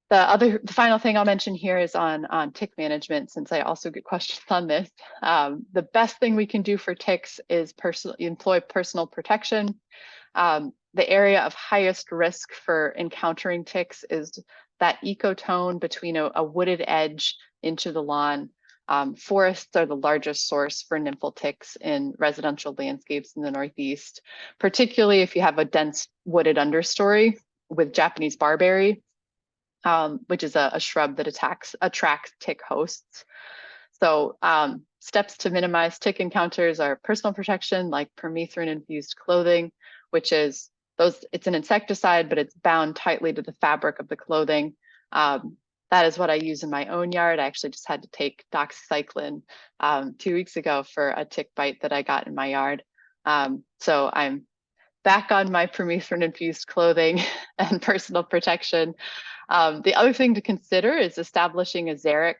The final thing I'll mention here is on tick management, since I also get questions on this. The best thing we can do for ticks is employ personal protection. The area of highest risk for encountering ticks is that ecotone between a wooded edge into the lawn. Forests are the largest source for nymphal ticks in residential landscapes in the Northeast, particularly if you have a dense wooded understory with Japanese barberry, which is a shrub that attracts tick hosts. So steps to minimize tick encounters are personal protection, like permethrin-infused clothing, which is it's an insecticide, but it's bound tightly to the fabric of the clothing. That is what I use in my own yard. I actually just had to take doxycycline 2 weeks ago for a tick bite that I got in my yard. So I'm back on my permethrin-infused clothing and personal protection. The other thing to consider is establishing a xeric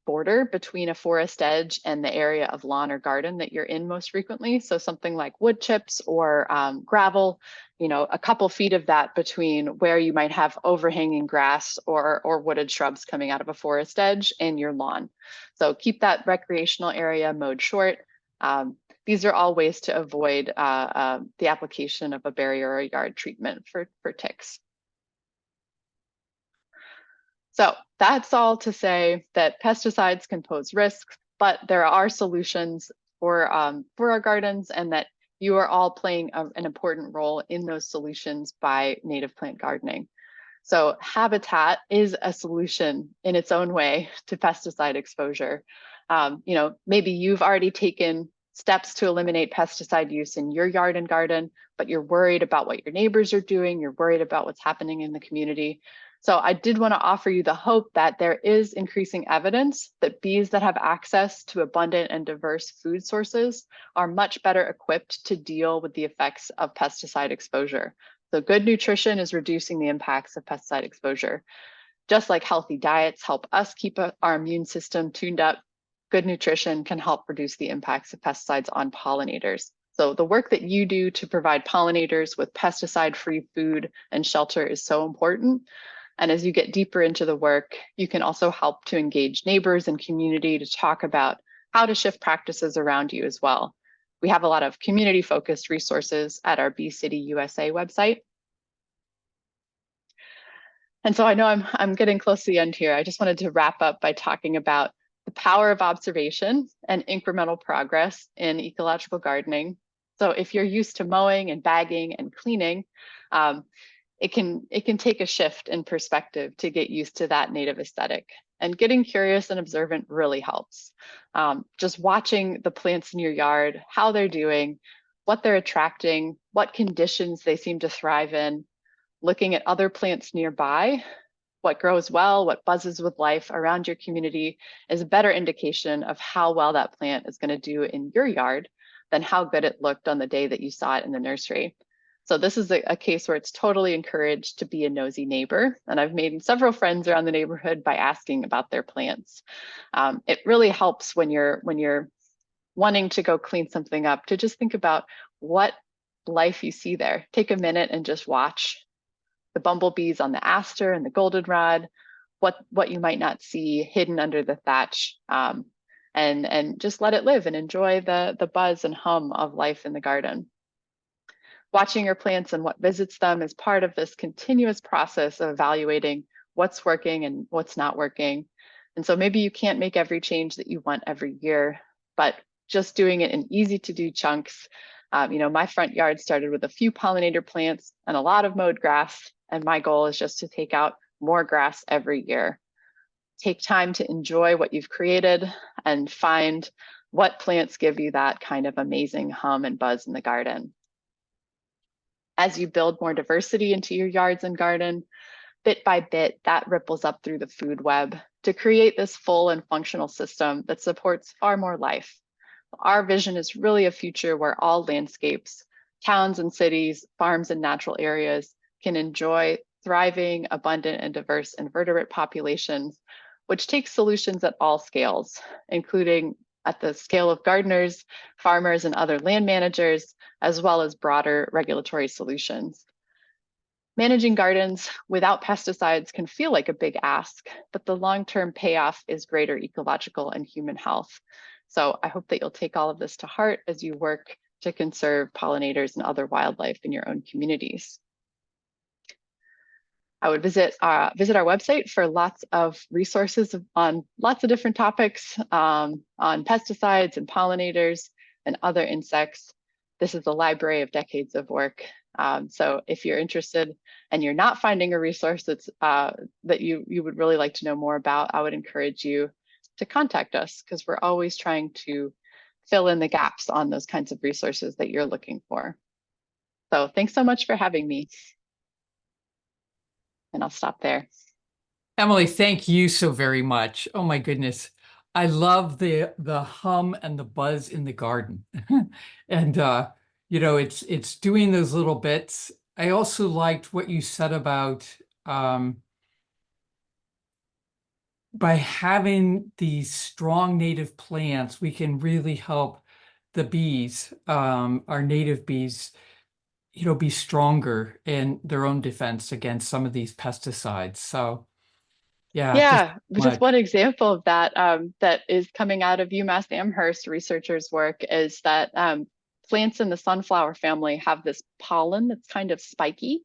border between a forest edge and the area of lawn or garden that you're in most frequently. So something like wood chips or gravel, a couple feet of that between where you might have overhanging grass or wooded shrubs coming out of a forest edge and your lawn. So keep that recreational area mowed short. These are all ways to avoid the application of a barrier or a yard treatment for ticks. So that's all to say that pesticides can pose risks, but there are solutions for our gardens, and that you are all playing an important role in those solutions by native plant gardening. So habitat is a solution in its own way to pesticide exposure. Maybe you've already taken steps to eliminate pesticide use in your yard and garden, but you're worried about what your neighbors are doing. You're worried about what's happening in the community. So I did want to offer you the hope that there is increasing evidence that bees that have access to abundant and diverse food sources are much better equipped to deal with the effects of pesticide exposure. So good nutrition is reducing the impacts of pesticide exposure. Just like healthy diets help us keep our immune system tuned up, good nutrition can help reduce the impacts of pesticides on pollinators. So the work that you do to provide pollinators with pesticide-free food and shelter is so important. And as you get deeper into the work, you can also help to engage neighbors and community to talk about how to shift practices around you as well. We have a lot of community-focused resources at our Bee City USA website. And so I know I'm getting close to the end here. I just wanted to wrap up by talking about the power of observation and incremental progress in ecological gardening. So if you're used to mowing and bagging and cleaning, it can take a shift in perspective to get used to that native aesthetic. And getting curious and observant really helps. Just watching the plants in your yard, how they're doing, what they're attracting, what conditions they seem to thrive in, looking at other plants nearby, what grows well, what buzzes with life around your community is a better indication of how well that plant is going to do in your yard than how good it looked on the day that you saw it in the nursery. So this is a case where it's totally encouraged to be a nosy neighbor. And I've made several friends around the neighborhood by asking about their plants. It really helps when you're wanting to go clean something up to just think about what life you see there. Take a minute and just watch the bumblebees on the aster and the goldenrod, what you might not see hidden under the thatch, and just let it live and enjoy the buzz and hum of life in the garden. Watching your plants and what visits them is part of this continuous process of evaluating what's working and what's not working. And so maybe you can't make every change that you want every year, but just doing it in easy to do chunks. My front yard started with a few pollinator plants and a lot of mowed grass. And my goal is just to take out more grass every year. Take time to enjoy what you've created and find what plants give you that kind of amazing hum and buzz in the garden. As you build more diversity into your yards and garden, bit by bit, that ripples up through the food web to create this full and functional system that supports far more life. Our vision is really a future where all landscapes, towns and cities, farms and natural areas can enjoy thriving, abundant, and diverse invertebrate populations, which takes solutions at all scales, including at the scale of gardeners, farmers, and other land managers, as well as broader regulatory solutions. Managing gardens without pesticides can feel like a big ask, but the long-term payoff is greater ecological and human health. So I hope that you'll take all of this to heart as you work to conserve pollinators and other wildlife in your own communities. I would visit our website for lots of resources on lots of different topics on pesticides and pollinators and other insects. This is a library of decades of work. So if you're interested and you're not finding a resource that's, that you would really like to know more about, I would encourage you to contact us because we're always trying to fill in the gaps on those kinds of resources that you're looking for. So thanks so much for having me. And I'll stop there. Emily, thank you so very much. Oh my goodness. I love the hum and the buzz in the garden. And it's doing those little bits. I also liked what you said about um by having these strong native plants, we can really help the bees, our native bees, be stronger in their own defense against some of these pesticides. So yeah, just Yeah, just much. one example of that that is coming out of UMass Amherst researchers' work is that plants in the sunflower family have this pollen that's kind of spiky.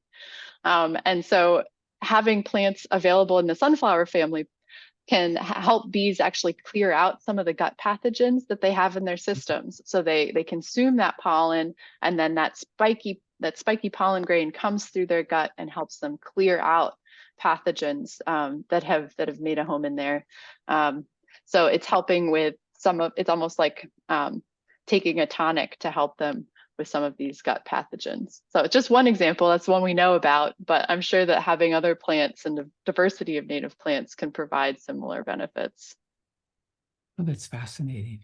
And so having plants available in the sunflower family can help bees actually clear out some of the gut pathogens that they have in their systems. So they consume that pollen, and then that spiky pollen grain comes through their gut and helps them clear out pathogens that have made a home in there. So it's helping with it's almost like taking a tonic to help them with some of these gut pathogens. So it's just one example. That's one we know about, but I'm sure that having other plants and the diversity of native plants can provide similar benefits. Oh, that's fascinating.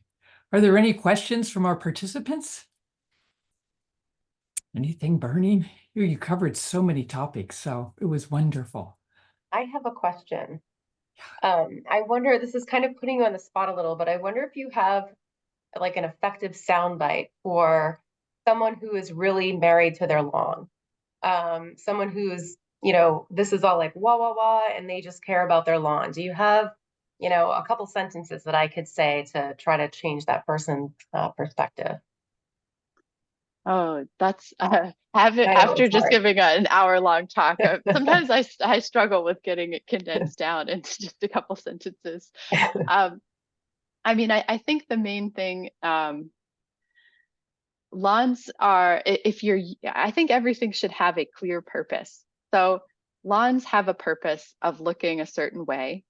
Are there any questions from our participants? Anything burning? You covered so many topics, so it was wonderful. I have a question. I wonder, this is kind of putting you on the spot a little, but I wonder if you have like an effective soundbite for someone who is really married to their lawn. Someone who's, this is all like wah, wah, wah, and they just care about their lawn. Do you have, a couple sentences that I could say to try to change that person's perspective? Oh, that's I know after it's just hard. giving an hour-long talk. Sometimes I struggle with getting it condensed down into just a couple sentences. Um, I mean, I think the main thing, lawns are, I think everything should have a clear purpose. So lawns have a purpose of looking a certain way,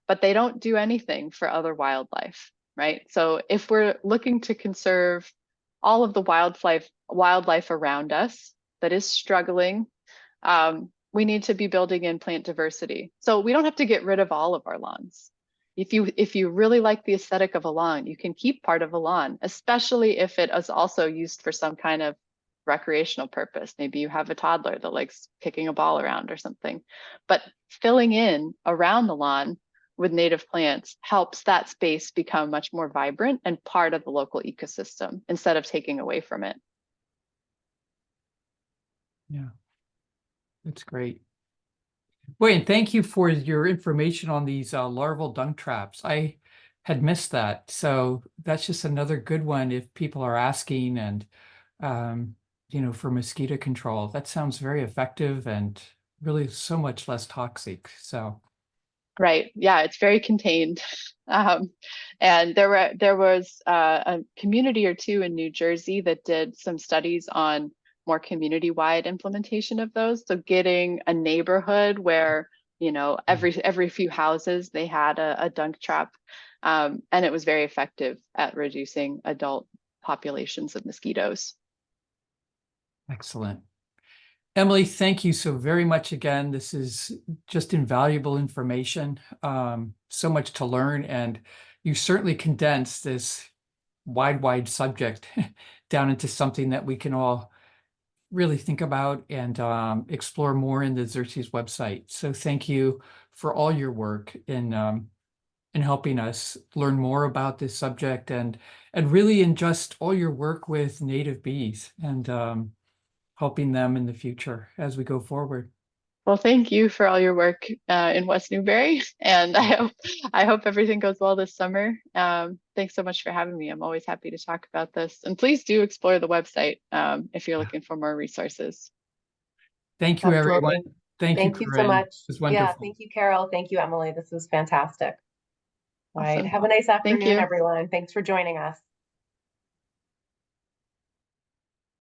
but they don't do anything for other wildlife, right? So if we're looking to conserve all of the wildlife around us that is struggling, we need to be building in plant diversity. So we don't have to get rid of all of our lawns. If you really like the aesthetic of a lawn, you can keep part of a lawn, especially if it is also used for some kind of recreational purpose. Maybe you have a toddler that likes kicking a ball around or something. But filling in around the lawn with native plants helps that space become much more vibrant and part of the local ecosystem instead of taking away from it. Yeah, that's great. Boy, and thank you for your information on these larval dung traps. I had missed that. So that's just another good one if people are asking and, for mosquito control. That sounds very effective and really so much less toxic. So, Right. Yeah, it's very contained. And there was a community or two in New Jersey that did some studies on more community-wide implementation of those. So getting a neighborhood where, every few houses they had a dung trap. And it was very effective at reducing adult populations of mosquitoes. excellent. Emily, thank you so very much again. This is just invaluable information, so much to learn, and you certainly condensed this wide subject down into something that we can all really think about and explore more in the Xerces website. So thank you for all your work in helping us learn more about this subject and really in just all your work with native bees and helping them in the future as we go forward. Well, thank you for all your work in West Newbury, and I hope everything goes well this summer. Thanks so much for having me. I'm always happy to talk about this, and please do explore the website if you're looking for more resources. Thank you, everyone. Absolutely. Thank you, Thank you so Corinne. It much. was Yeah, wonderful. thank you, Carol. Thank you, Emily. This was fantastic. All right. Awesome. Have a nice Thank afternoon, you. everyone. Thanks for joining us.